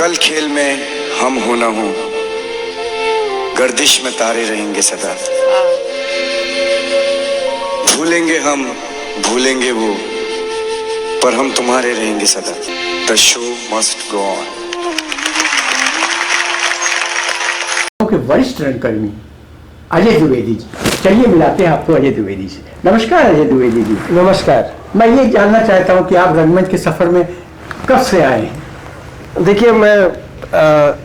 कल खेल में हम हो ना हो, गर्दिश में तारे रहेंगे सदा। भूलेंगे हम, भूलेंगे वो, पर हम तुम्हारे रहेंगे सदा। The show must go on. के वरिष्ठ रंगकर्मी अजय द्विवेदी जी, चलिए मिलाते हैं आपको अजय द्विवेदी से। नमस्कार अजय द्विवेदी जी। नमस्कार। मैं ये जानना चाहता हूँ कि आप रंगमंच के सफर में कब से आए हैं? देखिए, मैं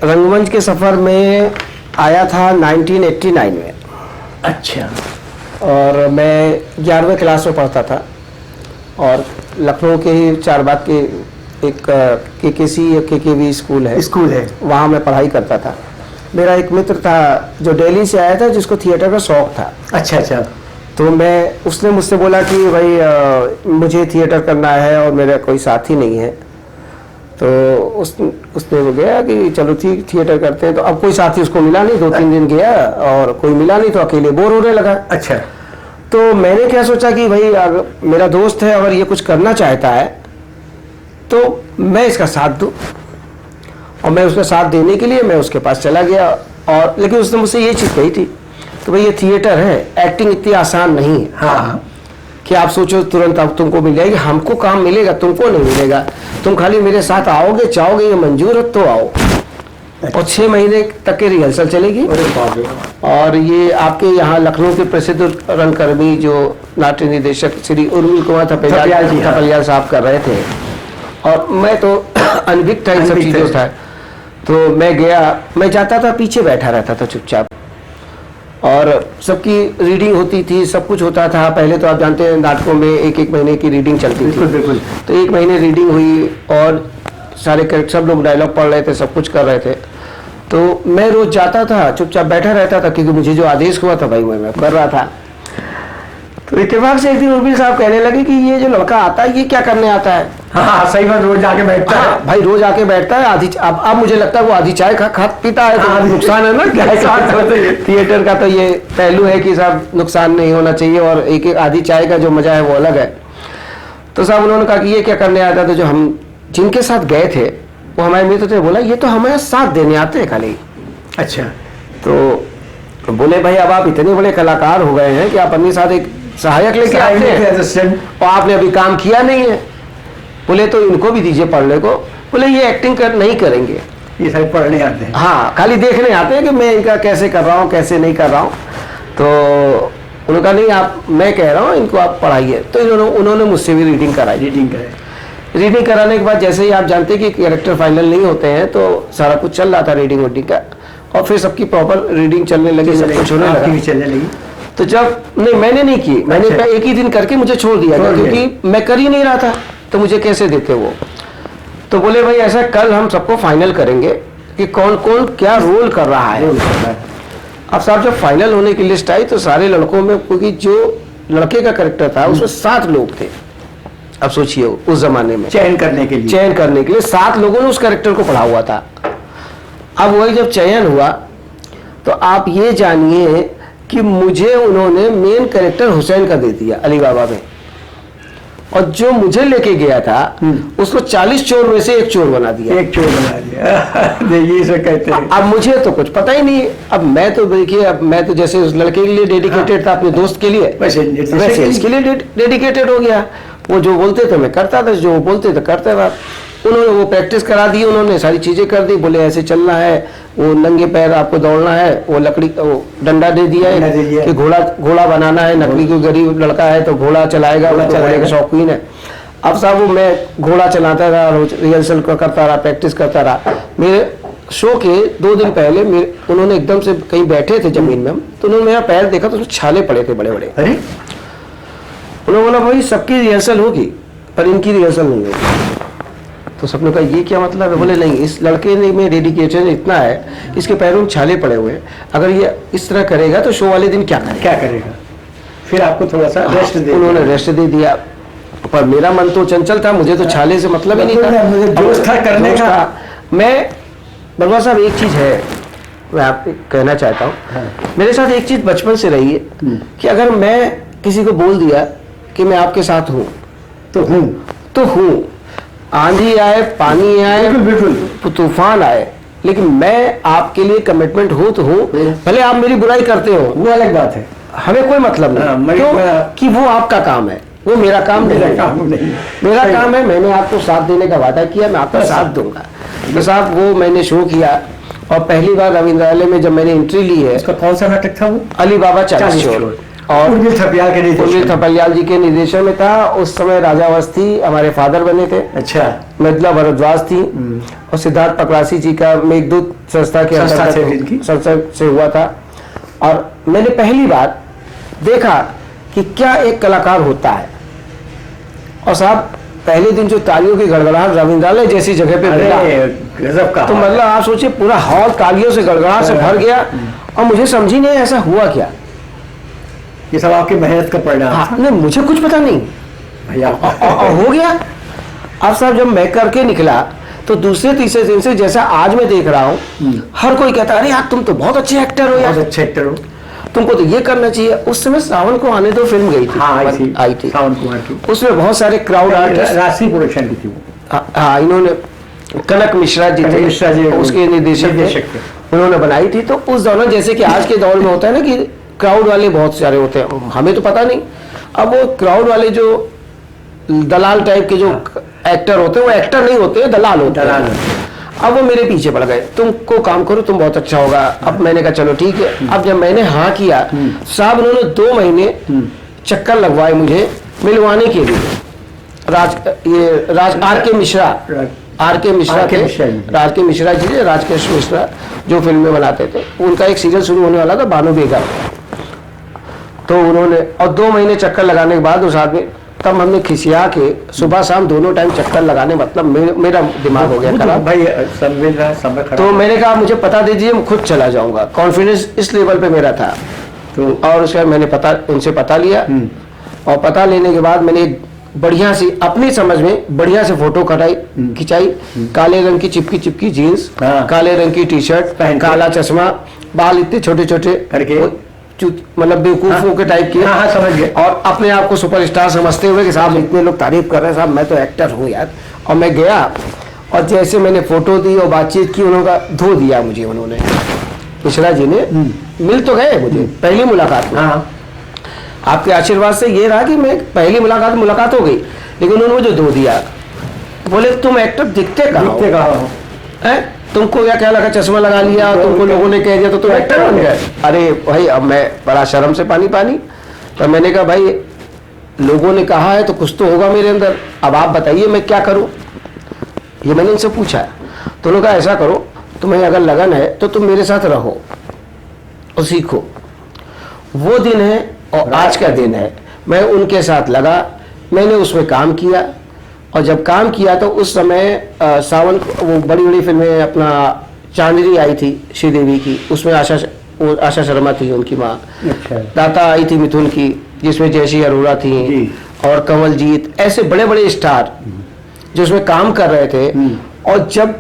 रंगमंच के सफ़र में आया था 1989 में। अच्छा। और मैं 11वीं क्लास में पढ़ता था और लखनऊ के ही चारबाग के एक केकेसी या केकेवी स्कूल है, वहाँ मैं पढ़ाई करता था। मेरा एक मित्र था जो दिल्ली से आया था, जिसको थिएटर का शौक़ था। अच्छा अच्छा। तो उसने मुझसे बोला कि भाई मुझे थिएटर करना है और मेरा कोई साथी नहीं है। तो उसने वो गया कि चलो थिएटर करते हैं। तो अब कोई साथी उसको मिला नहीं, 2-3 दिन गया और कोई मिला नहीं, तो अकेले बोर होने लगा। अच्छा। तो मैंने क्या सोचा कि भाई अगर मेरा दोस्त है, अगर ये कुछ करना चाहता है तो मैं इसका साथ दूँ। और मैं उसका साथ देने के लिए मैं उसके पास चला गया। और लेकिन उसने मुझसे ये चीज़ कही थी कि भाई ये थिएटर है, एक्टिंग इतनी आसान नहीं है। हाँ। कि आप सोचो तुरंत अब तुमको मिल जाएगी, हमको काम मिलेगा, तुमको नहीं मिलेगा। तुम खाली मेरे साथ आओगे, चाहोगे, ये मंजूर है तो आओ। और 6 महीने तक की रिहर्सल चलेगी। और ये आपके यहाँ लखनऊ के प्रसिद्ध रंगकर्मी जो नाट्य निर्देशक श्री उर्मिल कुमार थपलियाल साहब कर रहे थे। और मैं तो अनभिज्ञ था इन सब चीज़ों था। तो मैं गया, मैं जाता था, पीछे बैठा रहता था चुपचाप। और सबकी रीडिंग होती थी, सब कुछ होता था। पहले तो आप जानते हैं नाटकों में 1-1 महीने की रीडिंग चलती थी। बिल्कुल। तो 1 महीने रीडिंग हुई और सारे सब लोग डायलॉग पढ़ रहे थे, सब कुछ कर रहे थे। तो मैं रोज जाता था, चुपचाप बैठा रहता था, क्योंकि मुझे जो आदेश हुआ था भाई मैं कर रहा था। तो इत्तेफाक से एक दिन उर्मिल साहब कहने लगे कि ये जो लड़का आता है, ये क्या करने आता है? हाँ, सही बात, रोज आके बैठता है। भाई रोज आके बैठता है। आधी अब मुझे लगता है वो आधी चाय खा पीता है, तो नुकसान है ना। थिएटर का तो ये पहलू है कि साहब नुकसान नहीं होना चाहिए, और एक आधी चाय का जो मजा है वो अलग है। तो साहब उन्होंने कहा कि ये क्या करने आता है? तो जो हम जिनके साथ गए थे वो हमारे मित्र थे। बोला ये तो हमारे साथ देने आते हैं खाली। अच्छा। तो बोले भाई अब आप इतने बड़े कलाकार हो गए हैं कि आप अपने साथ एक सहायक लेके आते हैं और आपने अभी काम किया नहीं है। बोले तो इनको भी दीजिए पढ़ने को। बोले ये एक्टिंग नहीं करेंगे, ये सब पढ़ने आते हैं। हाँ, खाली देखने आते हैं कि मैं इनका कैसे कर रहा हूँ, कैसे नहीं कर रहा हूँ। तो उन्होंने कहा नहीं, आप, मैं कह रहा हूँ इनको आप पढ़ाइए। तो उन्होंने मुझसे भी रीडिंग कराई। रीडिंग कराने के बाद जैसे ही आप जानते हैं कि कैरेक्टर फाइनल नहीं होते हैं, तो सारा कुछ चल रहा था रीडिंग का। और फिर सबकी प्रॉपर रीडिंग चलने लगी, सब कुछ होने लगा। तो जब नहीं, मैंने नहीं की, मैंने एक ही दिन करके मुझे छोड़ दिया, क्योंकि मैं कर ही नहीं रहा था, तो मुझे कैसे देते वो। तो बोले भाई ऐसा कल हम सबको फाइनल करेंगे कि कौन कौन क्या रोल कर रहा है। अब साहब जब फाइनल होने की लिस्ट आई तो सारे लड़कों में, क्योंकि जो लड़के का कैरेक्टर था उसमें 7 लोग थे। अब सोचिए उस जमाने में चयन करने के लिए 7 लोगों ने उस कैरेक्टर को पढ़ा हुआ था। अब वही जब चयन हुआ तो आप ये जानिए कि मुझे उन्होंने मेन कैरेक्टर हुसैन का दे दिया अली बाबा में। और जो मुझे लेके गया था उसको 40 चोर में से एक चोर बना दिया। देखिए इसे कहते हैं। अब मुझे तो कुछ पता ही नहीं। अब मैं तो देखिए, अब मैं तो जैसे उस लड़के के लिए डेडिकेटेड था, अपने दोस्त के लिए, वैसे इसके लिए डेडिकेटेड हो गया। वो जो बोलते थे मैं करता था, जो बोलते थे करते था। उन्होंने वो प्रैक्टिस करा दी, उन्होंने सारी चीज़ें कर दी। बोले ऐसे चलना है, वो नंगे पैर आपको दौड़ना है, वो लकड़ी वो डंडा दे दिया है कि घोड़ा बनाना है। नकली कोई गरीब लड़का है तो घोड़ा चलाएगा, वो घोड़े का शौकीन है। अब साहब वो मैं घोड़ा चलाता रहा, रोज रिहर्सल करता रहा, प्रैक्टिस करता रहा। मेरे शो के 2 दिन पहले उन्होंने एकदम से कहीं बैठे थे जमीन में, तो उन्होंने मेरा पैर देखा तो उसमें छाले पड़े थे बड़े बड़े। अरे उन्होंने बोला भाई सबकी रिहर्सल होगी पर इनकी रिहर्सल नहीं होगी। तो सबने कहा ये क्या मतलब है? बोले नहीं, इस लड़के ने में डेडिकेशन इतना है, इसके पैरों में छाले पड़े हुए हैं, अगर ये इस तरह करेगा तो शो वाले दिन क्या करेगा। फिर आपको थोड़ा सा रेस्ट दे, उन्होंने रेस्ट दे दिया। पर मेरा मन तो चंचल था, मुझे तो छाले से मतलब ही नहीं था, जोश था करने का। मैं बलवा साहब एक चीज है मैं आपको कहना चाहता हूँ। मेरे साथ एक चीज बचपन से रही है कि अगर मैं किसी को बोल दिया कि मैं आपके साथ हूँ तो हूँ, आंधी आए, पानी आए, बिल्कुल। तूफान आए, लेकिन मैं आपके लिए कमिटमेंट हूं तो हूं। भले आप मेरी बुराई करते हो, वो अलग बात है। हमें कोई मतलब हाँ, नहीं, क्यों कि वो आपका काम है, वो मेरा काम नहीं है। मेरा काम है, मैंने आपको साथ देने का वादा किया, मैं आपका साथ दूंगा। तो साहब वो मैंने शो किया, और पहली बार रविंद्रालय में जब मैंने एंट्री ली है, उसका कौन सा नाटक था वो? अली बाबा 40 चोर, और उर्मिल थपलियाल के निर्देशन। उर्मिल थपलियाल जी के निर्देशन में था। उस समय राजा अवस्थी हमारे फादर बने थे, अच्छा। मृदुला भारद्वाज थी, और सिद्धार्थ पकरासी जी का मेघदूत संस्था के संस्था से हुआ था। और मैंने पहली बार देखा कि क्या एक कलाकार होता है। और साहब पहले दिन जो तालियों की गड़गड़ाहट रविंद्रालय जैसी जगह पे मिला, गजब का। तो मतलब आप सोचिए पूरा हॉल तालियों से गड़गड़ाहट से भर गया, और मुझे समझ ही नहीं ऐसा हुआ क्या। ये सब आपकी मेहनत का परिणाम था। नहीं, मुझे कुछ पता नहीं भैया। और हो गया। अब साहब जब मैं करके निकला, तो दूसरे तीसरे दिन से जैसा आज मैं देख रहा हूँ, हर कोई कहता है अरे यार तुम तो बहुत अच्छे एक्टर हो यार, बहुत अच्छे एक्टर हो, तुमको तो ये करना चाहिए। उस समय सावन को आने दो फिल्म गई थी, हाँ, आई थी सावन कुमार की। उसमें बहुत सारे क्राउड आर्टिस्ट, राशि प्रोडक्शन की थी वो। हाँ, इन्होंने कनक मिश्रा जी थे, मिश्रा जी उसके निर्देशक थे, उन्होंने बनाई थी। तो उस दौरान जैसे कि आज के दौर में होता है ना कि क्राउड वाले बहुत सारे होते हैं, हमें तो पता नहीं। अब वो क्राउड वाले जो दलाल टाइप के जो एक्टर होते हैं, वो एक्टर नहीं होते, दलाल होते हैं। अब वो मेरे पीछे पड़ गए, तुमको काम करो, तुम बहुत अच्छा होगा। अब मैंने कहा चलो ठीक है। अब जब मैंने हाँ किया, साहब उन्होंने 2 महीने चक्कर लगवाए मुझे मिलवाने के लिए। आर के मिश्रा जी, राजकेश मिश्रा जो फिल्में बनाते थे, उनका एक सीरियल शुरू होने वाला था बानो बेगा। तो उन्होंने, और 2 महीने चक्कर लगाने के बाद उस आदमी, तब हमने खिसिया के सुबह शाम दोनों टाइम चक्कर लगाने, मतलब मेरा दिमाग हो गया खराब भाई। समय तो मैंने कहा मुझे पता दीजिए, मैं खुद चला जाऊंगा। कॉन्फिडेंस इस लेवल पे मेरा था। तो और उसके बाद मैंने उनसे पता लिया, और पता लेने के बाद मैंने बढ़िया सी अपनी समझ में बढ़िया से फोटो खिंचाई। काले रंग की चिपकी जीन्स, काले रंग की टी शर्ट, काला चश्मा, बाल इतने छोटे छोटे करके, मतलब बेवकूफों के टाइप के। हाँ, समझ गए। और अपने आप को सुपरस्टार समझते हुए कि साहब इतने लोग तारीफ कर रहे हैं, साहब मैं तो एक्टर हूँ यार। और मैं गया, और जैसे मैंने फोटो दी और बातचीत की, उन्होंने धो दिया मुझे। उन्होंने, मिश्रा जी ने, मिल तो गए मुझे पहली मुलाकात में। हाँ, आपके आशीर्वाद से ये रहा कि मैं पहली मुलाकात हो गई, लेकिन उन्होंने मुझे धो दिया। बोले तुम एक्टर दिखते कहाँ हो? तुमको क्या लगा चश्मा लगा लिया, तुमको लोगों ने कह दिया तो तुम एक्टर बन गए? अरे भाई, अब मैं बड़ा शर्म से पानी तो मैंने कहा भाई लोगों ने कहा है तो कुछ तो होगा मेरे अंदर, अब आप बताइए मैं क्या करूं। ये मैंने इनसे पूछा है, तो उन्होंने कहा ऐसा करो, तुम्हें अगर लगन है तो तुम मेरे साथ रहो और सीखो। वो दिन है और आज का दिन है। मैं उनके साथ लगा, मैंने उसमें काम किया, और जब काम किया तो उस समय सावन, वो बड़ी बड़ी फिल्में, अपना चांदनी आई थी श्रीदेवी की, उसमें आशा शर्मा थी उनकी माँ। अच्छा। दाता आई थी मिथुन की, जिसमें जयश्री अरोड़ा थी, और कमलजीत, ऐसे बड़े बड़े स्टार जो उसमें काम कर रहे थे। और जब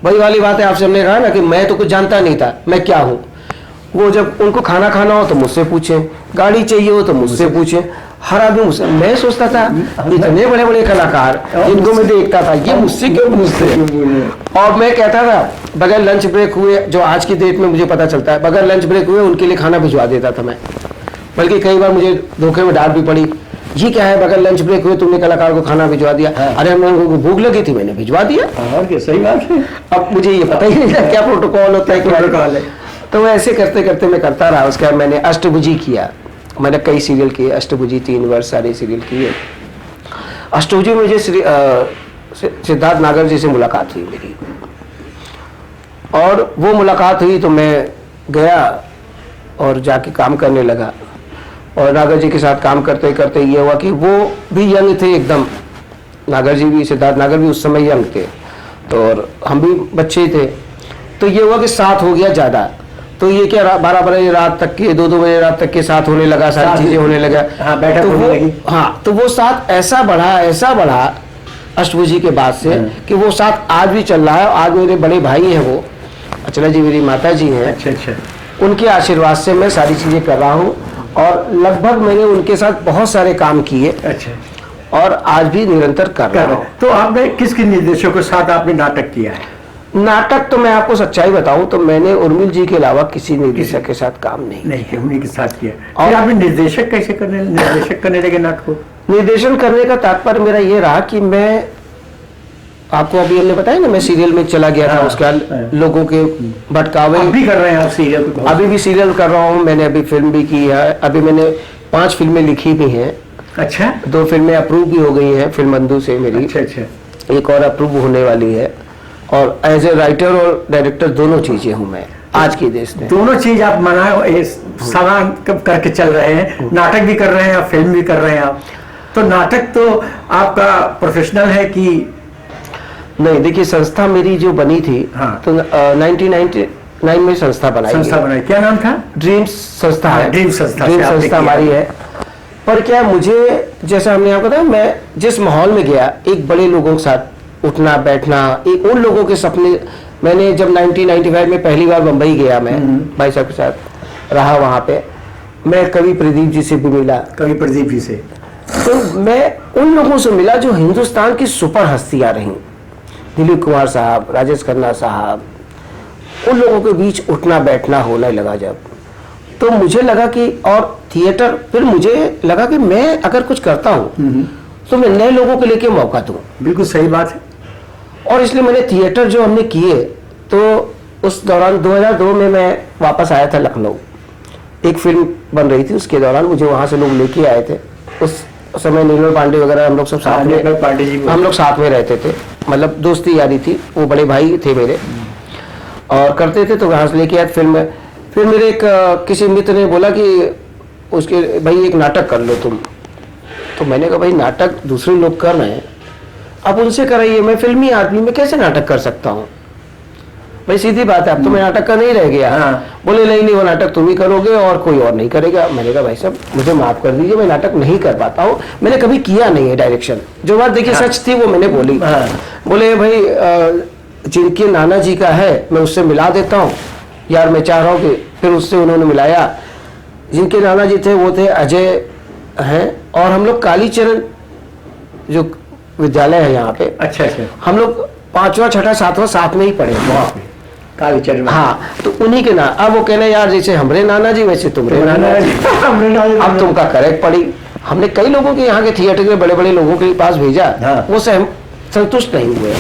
वही वाली बात है, आपसे हमने कहा ना कि मैं तो कुछ जानता नहीं था मैं क्या हूँ। वो जब उनको खाना खाना हो तो मुझसे पूछे, गाड़ी चाहिए हो तो मुझसे पूछे, हर आदमी मुझसे। मैं सोचता था इतने बड़े बड़े कलाकार जिनको मैं देखता था, ये मुझसे क्यों पूछते? और मैं कहता था बगैर लंच ब्रेक हुए, जो आज की डेट में मुझे पता चलता है, बगैर लंच ब्रेक हुए उनके लिए खाना भिजवा देता था मैं। बल्कि कई बार मुझे धोखे में डांट भी पड़ी, ये क्या है बगैर लंच ब्रेक हुए तुमने कलाकार को खाना भिजवा दिया? अरे उनको भूख लगी थी, मैंने भिजवा दिया। सही बात है। अब मुझे ये पता ही नहीं था क्या प्रोटोकॉल होता है, क्या प्रोटोकॉल है। तो ऐसे करते करते मैं करता रहा। उसके बाद मैंने अष्टभुजी किया, मैंने कई सीरियल किए, अष्टभुजी 3 वर्ष सारे सीरियल किए। अष्टभुजी में मुझे सिद्धार्थ नागर जी से मुलाकात हुई मेरी, और वो मुलाकात हुई तो मैं गया और जाके काम करने लगा। और नागर जी के साथ काम करते करते ये हुआ कि वो भी यंग थे एकदम, नागर जी भी, सिद्धार्थ नागर भी उस समय यंग थे, तो और हम भी बच्चे थे। तो ये हुआ कि साथ हो गया ज़्यादा। तो ये क्या 12 बजे रात तक के, 2 बजे रात तक के साथ होने लगा, सारी चीजें होने लगा। हाँ, बैठक होने लगी। हाँ, तो वो साथ ऐसा बढ़ा अष्टभुजी के बाद से कि वो साथ आज भी चल रहा है। आज मेरे बड़े भाई हैं, वो अचला जी मेरी माता जी हैं। अच्छा। उनके आशीर्वाद से मैं सारी चीजें कर रहा हूँ, और लगभग मैंने उनके साथ बहुत सारे काम किए। अच्छा। और आज भी निरंतर कर रहा हूँ। तो आपने किस किस निर्देशकों के साथ आपने नाटक किया है? नाटक तो मैं आपको सच्चाई बताऊं तो मैंने उर्मिल जी के अलावा किसी निर्देशक के साथ काम नहीं है, उन्हीं के साथ किया। और फिर आपने निर्देशक करने लगे नाटक को? निर्देशन करने का तात्पर्य मेरा ये रहा कि मैं आपको अभी हमने बताया ना, मैं सीरियल में चला गया था। उसके बाद लोगों के भटकावे अभी कर रहे हैं आप सीरियल को? अभी भी सीरियल कर रहा हूँ। मैंने अभी फिल्म भी की है, अभी मैंने 5 फिल्में लिखी भी हैं। अच्छा। 2 फिल्में अप्रूव भी हो गई हैं फिल्म बंधु से मेरी। अच्छा। एक और अप्रूव होने वाली है। और एज ए राइटर और डायरेक्टर दोनों चीजें हूँ मैं आज के देश में। दोनों चीज आप समान करके चल रहे हैं, नाटक भी कर रहे हैं, फिल्म भी कर रहे हैं आप। तो नाटक तो आपका प्रोफेशनल है कि नहीं? देखिए, संस्था मेरी जो बनी थी, तो 1999 में संस्था बनाई। क्या नाम था? ड्रीम्स संस्था है। ड्रीम संस्था हमारी है। पर क्या मुझे, जैसा हमने आपको बताया, मैं जिस माहौल में गया, एक बड़े लोगों के साथ उठना बैठना, एक उन लोगों के सपने। मैंने जब 1995 में पहली बार बंबई गया, मैं भाई साहब के साथ रहा वहां पे, मैं कवि प्रदीप जी से भी मिला। कवि प्रदीप जी से तो मैं उन लोगों से मिला जो हिंदुस्तान की सुपर हस्तियां रहीं। दिलीप कुमार साहब, राजेश खन्ना साहब, उन लोगों के बीच उठना बैठना होने लगा जब, तो मुझे लगा कि, और थिएटर, फिर मुझे लगा कि मैं अगर कुछ करता हूँ तो मैं नए लोगों को लेके मौका दूं। बिल्कुल सही बात है। और इसलिए मैंने थिएटर जो हमने किए, तो उस दौरान 2002 में मैं वापस आया था लखनऊ। एक फिल्म बन रही थी, उसके दौरान मुझे वहां से लोग लेके आए थे। उस समय निर्मल पांडे वगैरह हम लोग सब साथ में, हम लोग साथ में रहते थे, मतलब दोस्ती यारी थी। वो बड़े भाई थे मेरे और करते थे, तो वहां से लेके आए फिल्म में। फिर मेरे एक किसी मित्र ने बोला कि उसके भाई एक नाटक कर लो तुम। तो मैंने कहा भाई नाटक दूसरे लोग कर रहे हैं, अब उनसे कराइए, मैं फिल्मी आदमी में कैसे नाटक कर सकता हूँ? भाई सीधी बात है, अब तो मैं नाटक का नहीं रह गया। बोले नहीं, वो नाटक तुम ही करोगे और कोई और नहीं करेगा। मैंने कहा भाई साहब मुझे माफ कर दीजिए, मैं नाटक नहीं कर पाता हूँ, मैंने कभी किया नहीं है डायरेक्शन। जो बात देखिए सच थी वो मैंने बोली। बोले भाई जिनके नाना जी का है मैं उससे मिला देता हूँ यार, मैं चाह रहा हूँ कि, फिर उससे उन्होंने मिलाया। जिनके नाना जी थे वो थे अजय हैं, और हम लोग कालीचरण जो विद्यालय है यहाँ पे, अच्छा, हम लोग 5वां 6वां 7वां साथ में ही पढ़े कालीचरण। हाँ, तो उन्हीं के नाम। अब वो कहने यार जैसे हमरे नाना जी वैसे तुमरे नाना जी। अब तुमका करेक्ट पड़ी। हमने कई लोगों के यहाँ के थिएटर के बड़े बड़े लोगों के पास भेजा, वो संतुष्ट नहीं हुए।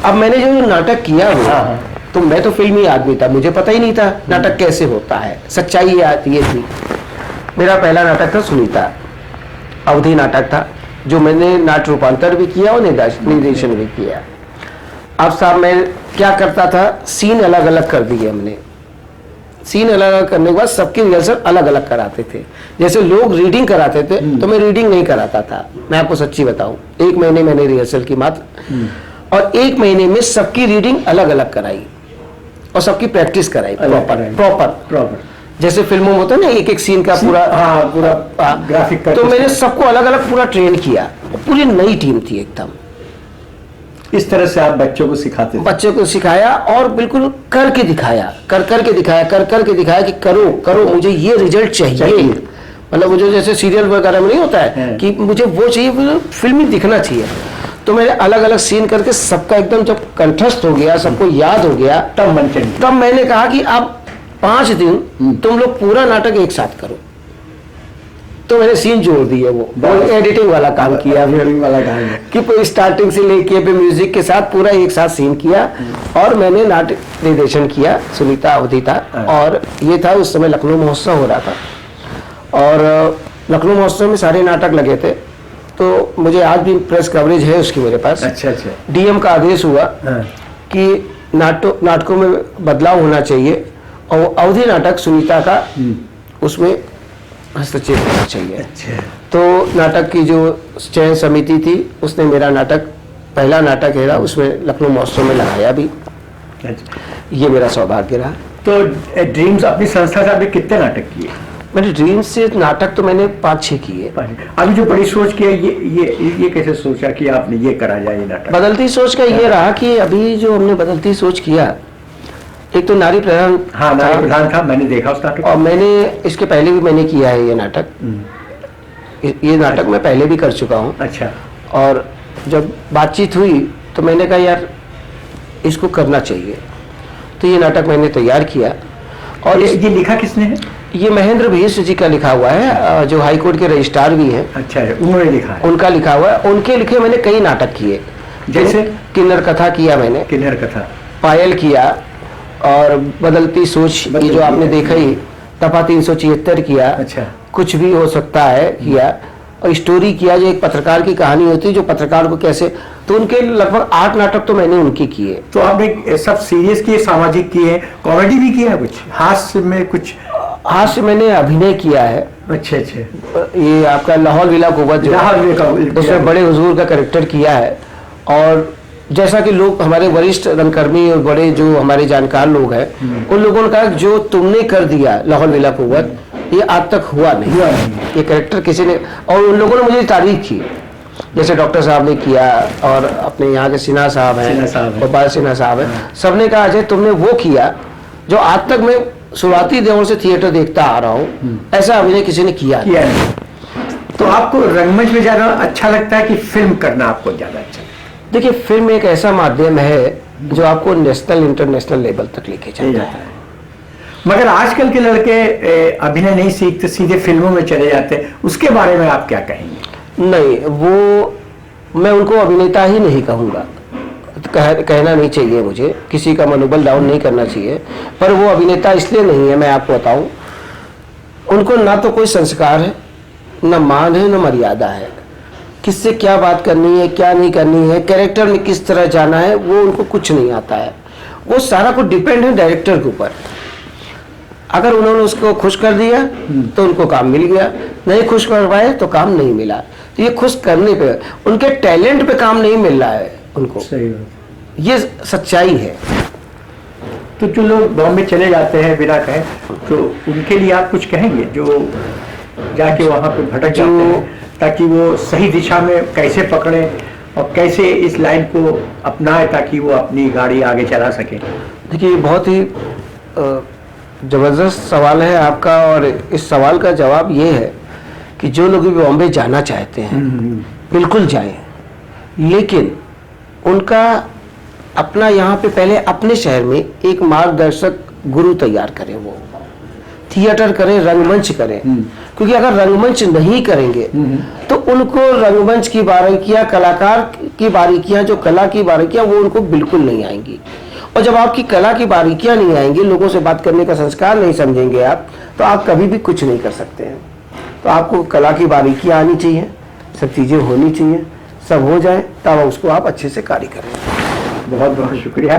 अब मैंने जो नाटक किया वो, तो मैं तो फिल्मी आदमी था, मुझे पता ही नहीं था नाटक कैसे होता है। सच्चाई ये थी, मेरा पहला नाटक था सुनीता, अवधि नाटक था, जो मैंने नाट्य रूपांतर भी किया और निर्देशन भी किया। अब साहब मैं क्या करता था, सीन अलग अलग कर दिए हमने। सीन अलग अलग करने के बाद सबकी रिहर्सल अलग अलग कराते थे। जैसे लोग रीडिंग कराते थे तो मैं रीडिंग नहीं कराता था, मैं आपको सच्ची बताऊं। 1 महीने मैंने रिहर्सल की मात्र, और 1 महीने में सबकी रीडिंग अलग अलग कराई और सबकी प्रैक्टिस कराई प्रॉपर। जैसे फिल्मों में होता है ना, एक एक सीन का पूरा ग्राफिक। तो मैंने सबको अलग अलग पूरा ट्रेन किया, पूरी नई टीम थी एकदम। इस तरह से आप बच्चों को सिखाते थे? बच्चों को सिखाया और बिल्कुल करके दिखाया, कर करके दिखाया कि करो मुझे ये रिजल्ट चाहिए। मतलब वो जो जैसे सीरियल वगैरह में नहीं होता है कि मुझे वो चाहिए, फिल्मी दिखना चाहिए। तो मैंने अलग अलग सीन करके सबका एकदम जब कंठस्थ हो गया, सबको याद हो गया, तब मैंने कहा कि अब 5 दिन तुम लोग पूरा नाटक एक साथ करो। तो मैंने सीन जोड़ दिए, वो एडिटिंग वाला काम किया, कि स्टार्टिंग से लेके पे म्यूजिक के साथ पूरा एक साथ सीन किया। और मैंने नाटक निर्देशन किया, सुनीता अवधि था। और ये था उस समय लखनऊ महोत्सव हो रहा था, और लखनऊ महोत्सव में सारे नाटक लगे थे। तो मुझे आज भी प्रेस कवरेज है उसकी मेरे पास। अच्छा। डीएम का आदेश हुआ कि नाटकों में बदलाव होना चाहिए, और अवधि नाटक सुनीता का उसमें हस्तक्षेप होना चाहिए। अच्छा। तो नाटक की जो चयन समिति थी उसने मेरा नाटक, पहला नाटक है उसमें लखनऊ महोत्सव में लगाया भी। अच्छा। ये मेरा सौभाग्य रहा। तो ड्रीम्स अपनी संस्था से आपने कितने नाटक किए? मैंने ड्रीम्स से नाटक तो मैंने 5-6 किए। अभी जो बड़ी सोच की है, ये कैसे सोचा कि आपने ये करा जाए ये नाटक? बदलती सोच का ये रहा कि अभी जो हमने बदलती सोच किया, एक तो नारी प्रधान, नारी प्रधान था, मैंने देखा उस नाटक। और मैंने इसके पहले भी मैंने किया है ये नाटक। ये नाटक मैं पहले भी कर चुका हूँ। अच्छा। और जब बातचीत हुई तो मैंने कहा यार इसको करना चाहिए, तो ये नाटक मैंने तैयार किया। और ये लिखा किसने है? ये महेंद्र भैया जी का लिखा हुआ है, जो हाई कोर्ट के रजिस्ट्रार भी हैं। अच्छा, उन्होंने लिखा है? उनका लिखा हुआ है। उनके लिखे मैंने कई नाटक किए, जैसे किन्नर कथा किया मैंने, किन्नर कथा, पायल किया, और बदलती सोच ये जो आपने देखा ही, दफा 376 किया। अच्छा। कुछ भी हो सकता है किया, और स्टोरी किया जो एक पत्रकार की कहानी होती है, जो पत्रकार को कैसे, तो उनके लगभग 8 नाटक तो मैंने उनके किए। तो आपने सब सीरियस किए, सामाजिक किए, कॉमेडी भी किया, कुछ हास्य में कुछ? हास्य मैंने अभिनय किया है। अच्छा अच्छा। ये आपका लाहौल विला कुव्वत जो उसमें बड़े हुजूर का कैरेक्टर किया है। और जैसा कि लोग हमारे वरिष्ठ रंगकर्मी और बड़े जो हमारे जानकार लोग हैं, उन लोगों ने कहा जो तुमने कर दिया लाहौल विला कुव्वत, ये आज तक हुआ नहीं। ये कैरेक्टर किसी ने, और उन लोगों ने मुझे तारीफ की, जैसे डॉक्टर साहब ने किया, और अपने यहाँ के सिन्हा साहब हैं, गोपाल सिन्हा साहब हैं, सबने कहा अजय तुमने वो किया जो आज तक मैं शुरुआती दौर से थिएटर देखता आ रहा हूँ, ऐसा अभिनय किसी ने किया नहीं। तो आपको रंगमंच में ज्यादा अच्छा लगता है कि फिल्म करना आपको ज्यादा अच्छा लगता है? देखिए, फिल्म एक ऐसा माध्यम है जो आपको नेशनल इंटरनेशनल लेवल तक लेके जाता है। मगर आजकल के लड़के अभिनय नहीं सीखते, सीधे फिल्मों में चले जाते हैं, उसके बारे में आप क्या कहेंगे? नहीं, वो मैं उनको अभिनेता ही नहीं कहूँगा, कहना नहीं चाहिए, मुझे किसी का मनोबल डाउन नहीं करना चाहिए, पर वो अभिनेता इसलिए नहीं है, मैं आपको बताऊं, उनको ना तो कोई संस्कार है, ना मान है, ना मर्यादा है, किससे क्या बात करनी है, क्या नहीं करनी है, कैरेक्टर में किस तरह जाना है, वो उनको कुछ नहीं आता है। वो सारा कुछ डिपेंड है डायरेक्टर के ऊपर। अगर उन्होंने उसको खुश कर दिया तो उनको काम मिल गया, नहीं खुश कर पाए तो काम नहीं मिला। तो ये खुश करने पे, उनके टैलेंट पे काम नहीं मिल रहा है उनको, सही, ये सच्चाई है। तो जो लोग बॉम्बे चले जाते हैं बिना कहे, तो उनके लिए आप कुछ कहेंगे जो जाके वहाँ पे भटक जाते हैं, ताकि वो सही दिशा में कैसे पकड़े और कैसे इस लाइन को अपनाए ताकि वो अपनी गाड़ी आगे चला सके? देखिए, बहुत ही जबरदस्त सवाल है आपका, और इस सवाल का जवाब ये है कि जो लोग भी बॉम्बे जाना चाहते हैं बिल्कुल जाएं, लेकिन उनका अपना यहाँ पे पहले अपने शहर में एक मार्गदर्शक गुरु तैयार करें, वो थिएटर करें, रंगमंच करें। क्योंकि अगर रंगमंच नहीं करेंगे तो उनको रंगमंच की बारीकियां, कलाकार की बारीकियां, जो कला की बारीकियां, वो उनको बिल्कुल नहीं आएंगी। और जब आपकी कला की बारीकियां नहीं आएंगी, लोगों से बात करने का संस्कार नहीं समझेंगे आप, तो आप कभी भी कुछ नहीं कर सकते हैं। तो आपको कला की बारीकियां आनी चाहिए, सब चीज़ें होनी चाहिए, सब हो जाए तब उसको आप अच्छे से कार्य करें। बहुत बहुत शुक्रिया।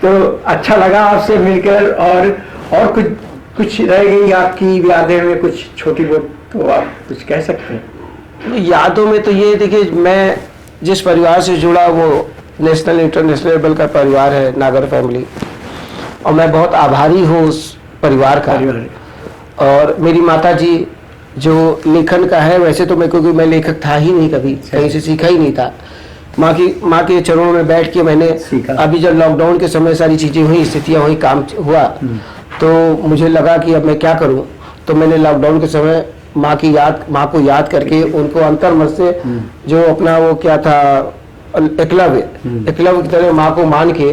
तो अच्छा लगा आपसे मिलकर, और कुछ रह गई आपकी यादें में कुछ छोटी बहुत, तो आप कुछ कह सकते हैं? यादों में तो ये देखिए, मैं जिस परिवार से जुड़ा वो नेशनल इंटरनेशनल लेवल का परिवार है, नागर फैमिली, और मैं बहुत आभारी हूँ उस परिवार का। और मेरी माता जी जो लेखन का है, वैसे तो मैं, क्योंकि मैं लेखक था ही नहीं, कभी कहीं से सीखा ही नहीं था, माँ के चरणों में बैठ के मैंने अभी जब लॉकडाउन के समय सारी चीज़ें हुई, स्थितियाँ हुई, काम हुआ, तो मुझे लगा कि अब मैं क्या करूं। तो मैंने लॉकडाउन के समय माँ को याद करके, उनको अंतर्मन से, जो अपना वो क्या था, एकलव्य की तरह माँ को मान के,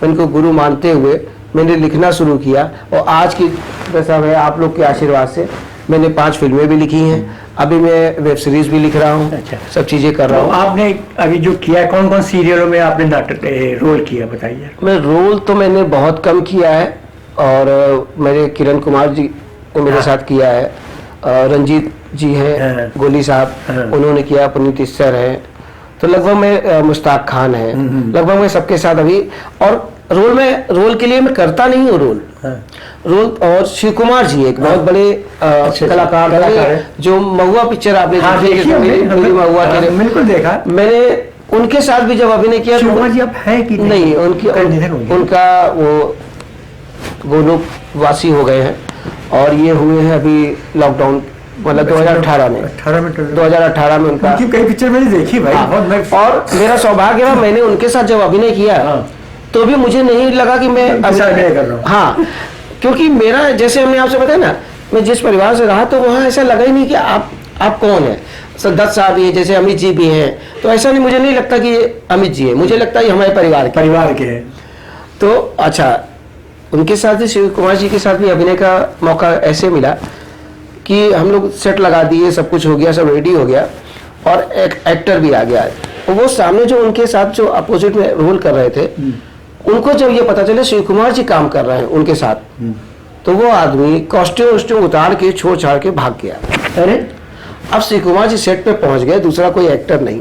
उनको गुरु मानते हुए मैंने लिखना शुरू किया। और आज की दशा में आप लोग के आशीर्वाद से मैंने 5 फिल्में भी लिखी हैं, अभी मैं वेब सीरीज भी लिख रहा हूँ। अच्छा। सब चीज़ें कर रहा हूँ। तो आपने अभी जो किया है, कौन कौन सीरियलों में आपने नाटक रोल किया, बताइए? मैं रोल तो मैंने बहुत कम किया है, और मेरे किरण कुमार जी ने मेरे साथ किया है, रंजीत जी हैं, गोली साहब उन्होंने किया, पुनीत सर हैं, तो लगभग मैं, मुश्ताक खान है, लगभग मैं सबके साथ अभी। और रोल के लिए मैं करता नहीं हूँ रोल। और शिव कुमार जी एक बहुत बड़े कलाकार थे, जो महुआ पिक्चर आपने महुआ के, बिल्कुल देखा मैंने, उनके साथ भी जब अभिनय किया। शिव कुमार जी अब है कि नहीं, उनका वो लोग वासी हो गए हैं, और ये हुए हैं अभी लॉकडाउन, मतलब 2018 में उनका कई पिक्चर मैंने देखी भाई। और मेरा सौभाग्य है, मैंने उनके साथ जब अभिनय किया तो भी मुझे नहीं लगा कि मैं अभिनय कर रहा हूँ। हाँ, क्योंकि मेरा, जैसे हमने आपसे बताया ना, मैं जिस परिवार से रहा, तो वहाँ ऐसा लगा ही नहीं कि आप कौन है। दत्त साहब भी है, जैसे अमित जी भी हैं, तो ऐसा नहीं, मुझे नहीं लगता कि ये अमित जी है, मुझे लगता है ये हमारे परिवार के हैं। तो अच्छा, उनके साथ ही शिव कुमार जी के साथ भी अभिनय का मौका ऐसे मिला कि हम लोग सेट लगा दिए, सब कुछ हो गया, सब रेडी हो गया और एक एक्टर भी आ गया। तो वो सामने जो उनके साथ जो अपोजिट में रोल कर रहे थे, उनको जब ये पता चले शिव कुमार जी काम कर रहे हैं उनके साथ, तो वो आदमी कॉस्ट्यूम उतार के छोड़ छाड़ के भाग गया। अरे अब शिव कुमार जी सेट पे पहुंच गए, दूसरा कोई एक्टर नहीं।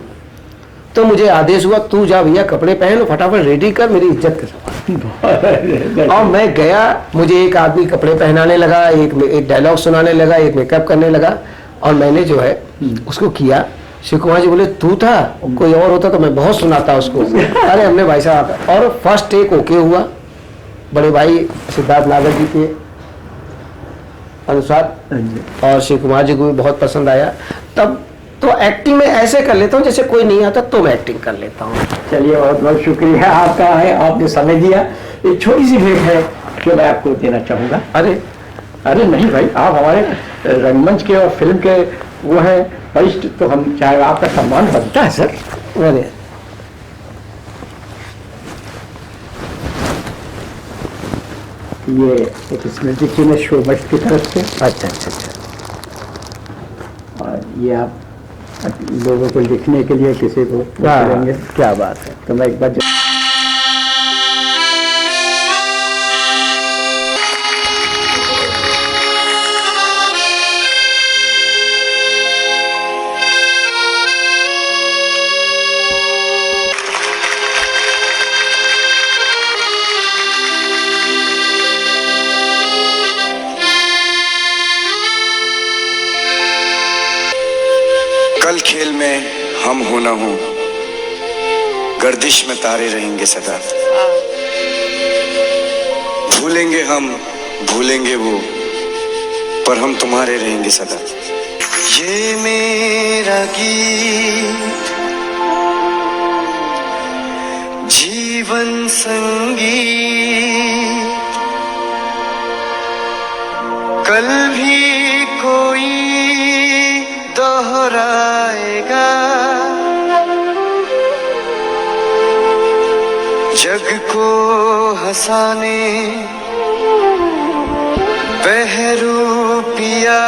तो मुझे आदेश हुआ, तू जा भैया, कपड़े पहन, फटाफट रेडी कर, मेरी इज्जत का सवाल। और मैं गया, मुझे एक आदमी कपड़े पहनाने लगा, एक डायलॉग सुनाने लगा, एक मेकअप करने लगा, और मैंने जो है उसको किया। शिव कुमार जी बोले, तू था, कोई और होता तो मैं बहुत सुनाता उसको। अरे हमने भाई साहब, और फर्स्ट टेक ओके हुआ, बड़े भाई सिद्धार्थ नागर जी के अनुसार, और शिव कुमार जी को भी बहुत पसंद आया। तब तो एक्टिंग में ऐसे कर लेता हूँ जैसे कोई नहीं आता, तो मैं एक्टिंग कर लेता हूँ। चलिए, बहुत बहुत शुक्रिया आपका है, आपने समय दिया। एक छोटी सी भेंट है जो मैं आपको देना चाहूँगा। अरे नहीं भाई, आप हमारे रंगमंच के और फिल्म के वो है वरिष्ठ, तो हम चाहे, आपका सम्मान बनता है सर। अरे ये एक स्मृति चिन्ह शो मस्ट की तरफ से। अच्छा। और ये आप लोगों को लिखने के लिए किसी को करेंगे। क्या बात है। तो मैं एक बार कल खेल में हम हो ना हो, गर्दिश में तारे रहेंगे सदा। भूलेंगे हम, भूलेंगे वो, पर हम तुम्हारे रहेंगे सदा। ये मेरा गीत जीवन संगीत, कल भी कोई दोहराएगा, जग को हंसाने बहरूपिया।